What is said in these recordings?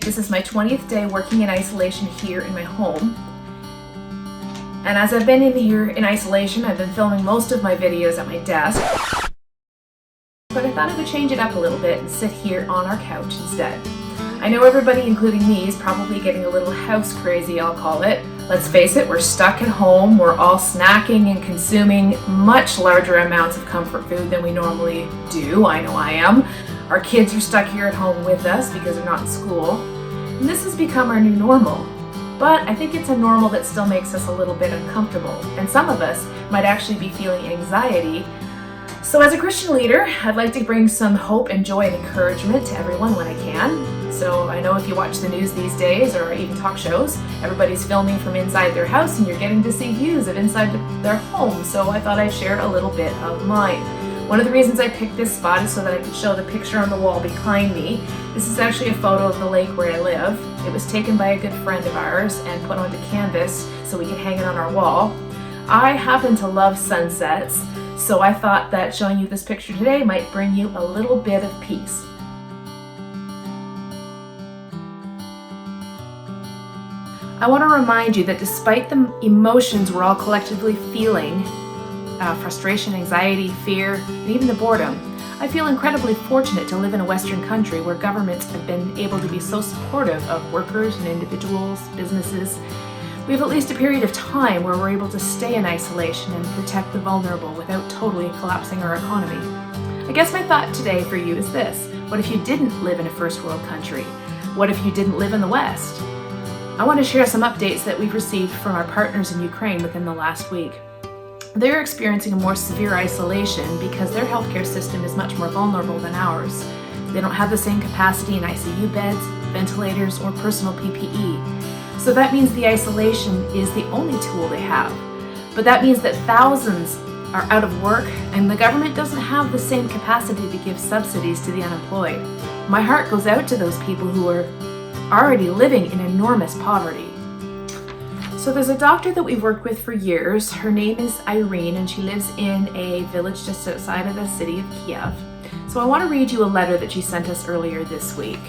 This is my 20th day working in isolation here in my home. And as I've been in here in isolation, I've been filming most of my videos at my desk. But I thought I would change it up a little bit and sit here on our couch instead. I know everybody, including me, is probably getting a little house crazy, I'll call it. Let's face it, we're stuck at home. We're all snacking and consuming much larger amounts of comfort food than we normally do. I know I am. Our kids are stuck here at home with us because they're not in school. And this has become our new normal. But I think it's a normal that still makes us a little bit uncomfortable. And some of us might actually be feeling anxiety. So as a Christian leader, I'd like to bring some hope and joy and encouragement to everyone when I can. So I know if you watch the news these days or even talk shows, everybody's filming from inside their house and you're getting to see views of inside their home. So I thought I'd share a little bit of mine. One of the reasons I picked this spot is so that I could show the picture on the wall behind me. This is actually a photo of the lake where I live. It was taken by a good friend of ours and put onto canvas so we could hang it on our wall. I happen to love sunsets, so I thought that showing you this picture today might bring you a little bit of peace. I want to remind you that despite the emotions we're all collectively feeling, frustration, anxiety, fear, and even the boredom, I feel incredibly fortunate to live in a Western country where governments have been able to be so supportive of workers and individuals, businesses. We have at least a period of time where we're able to stay in isolation and protect the vulnerable without totally collapsing our economy. I guess my thought today for you is this: what if you didn't live in a first world country? What if you didn't live in the West? I want to share some updates that we've received from our partners in Ukraine within the last week. They're experiencing a more severe isolation because their healthcare system is much more vulnerable than ours. They don't have the same capacity in ICU beds, ventilators, or personal PPE. So that means the isolation is the only tool they have. But that means that thousands are out of work and the government doesn't have the same capacity to give subsidies to the unemployed. My heart goes out to those people who are already living in enormous poverty. So there's a doctor that we've worked with for years. Her name is Irene and she lives in a village just outside of the city of Kiev. So I want to read you a letter that she sent us earlier this week.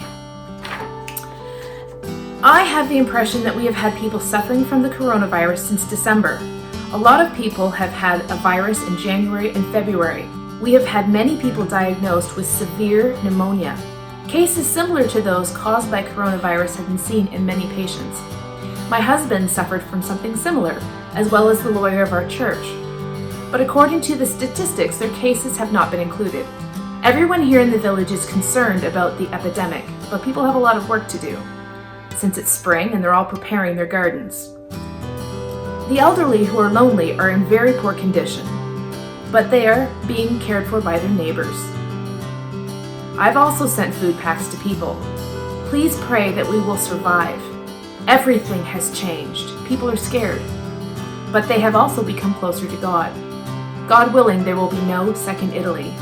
I have the impression that we have had people suffering from the coronavirus since December. A lot of people have had a virus in January and February. We have had many people diagnosed with severe pneumonia. Cases similar to those caused by coronavirus have been seen in many patients. My husband suffered from something similar, as well as the lawyer of our church. But according to the statistics, their cases have not been included. Everyone here in the village is concerned about the epidemic, but people have a lot of work to do, since it's spring and they're all preparing their gardens. The elderly who are lonely are in very poor condition, but they are being cared for by their neighbors. I've also sent food packs to people. Please pray that we will survive. Everything has changed. People are scared, but they have also become closer to God. God willing, there will be no second Italy.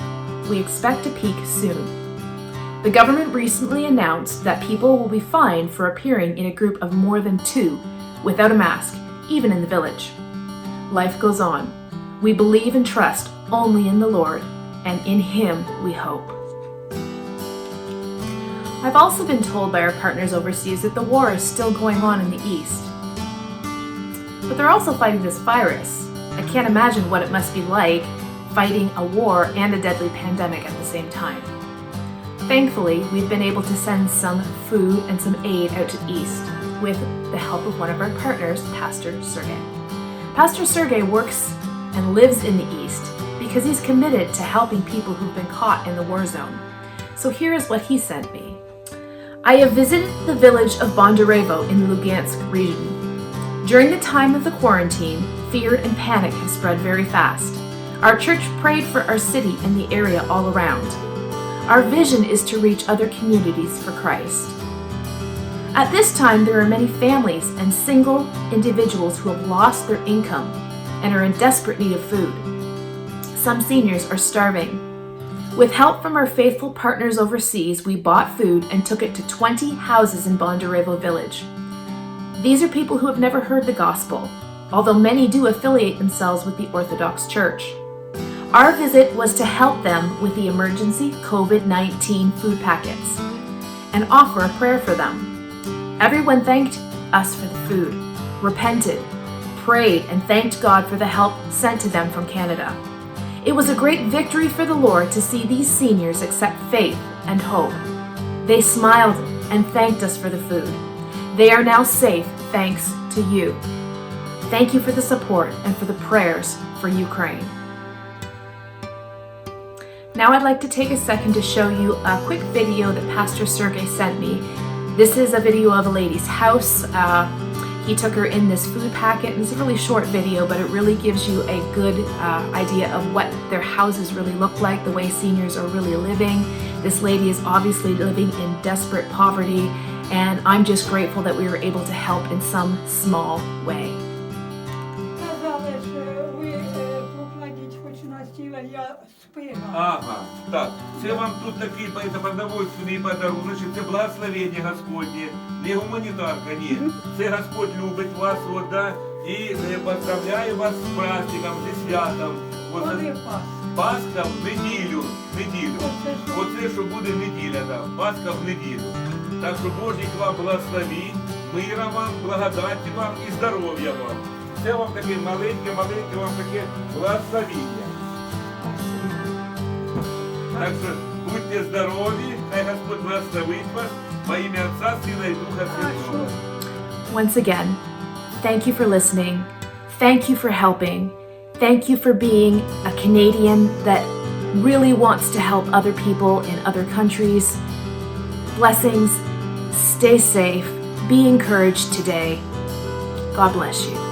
We expect a peak soon. The government recently announced that people will be fined for appearing in a group of more than 2 without a mask, even in the village. Life goes on. We believe and trust only in the Lord, and in Him we hope. I've also been told by our partners overseas that the war is still going on in the East. But they're also fighting this virus. I can't imagine what it must be like fighting a war and a deadly pandemic at the same time. Thankfully, we've been able to send some food and some aid out to the East with the help of one of our partners, Pastor Sergei. Pastor Sergei works and lives in the East because he's committed to helping people who've been caught in the war zone. So here is what he sent me. I have visited the village of Bondarevo in the Lugansk region. During the time of the quarantine, fear and panic have spread very fast. Our church prayed for our city and the area all around. Our vision is to reach other communities for Christ. At this time, there are many families and single individuals who have lost their income and are in desperate need of food. Some seniors are starving. With help from our faithful partners overseas, we bought food and took it to 20 houses in Bondarevo village. These are people who have never heard the gospel, although many do affiliate themselves with the Orthodox Church. Our visit was to help them with the emergency COVID-19 food packets and offer a prayer for them. Everyone thanked us for the food, repented, prayed, and thanked God for the help sent to them from Canada. It was a great victory for the Lord to see these seniors accept faith and hope. They smiled and thanked us for the food. They are now safe thanks to you. Thank you for the support and for the prayers for Ukraine. Now I'd like to take a second to show you a quick video that Pastor Sergei sent me. This is a video of a lady's house. He took her in this food packet, and it's a really short video, but it really gives you a good idea of what their houses really look like, the way seniors are really living. This lady is obviously living in desperate poverty, and I'm just grateful that we were able to help in some small way. Казали, що ви покладіть хоч на стіл, а я спина. Ага, так. Це вам тут такий продовольственний подарунок, це благословення Господнє, не гуманітарка, ні. Це Господь любить вас, от, да, і поздравляє вас з праздником, зі святом. От, Коли Пасха? Пасха в неділю. Оце, що буде неділя, да. Пасха в неділю. Так що Божий вам благословить, мира вам, благодаті вам і здоров'я вам. Це вам таке маленьке вам таке благословення. Так що будьте здорові, хай Господь благословить вас во ім'я Отця, Сина і Духа Святого. Once again, thank you for listening. Thank you for helping. Thank you for being a Canadian that really wants to help other people in other countries. Blessings. Stay safe. Be encouraged today. God bless you.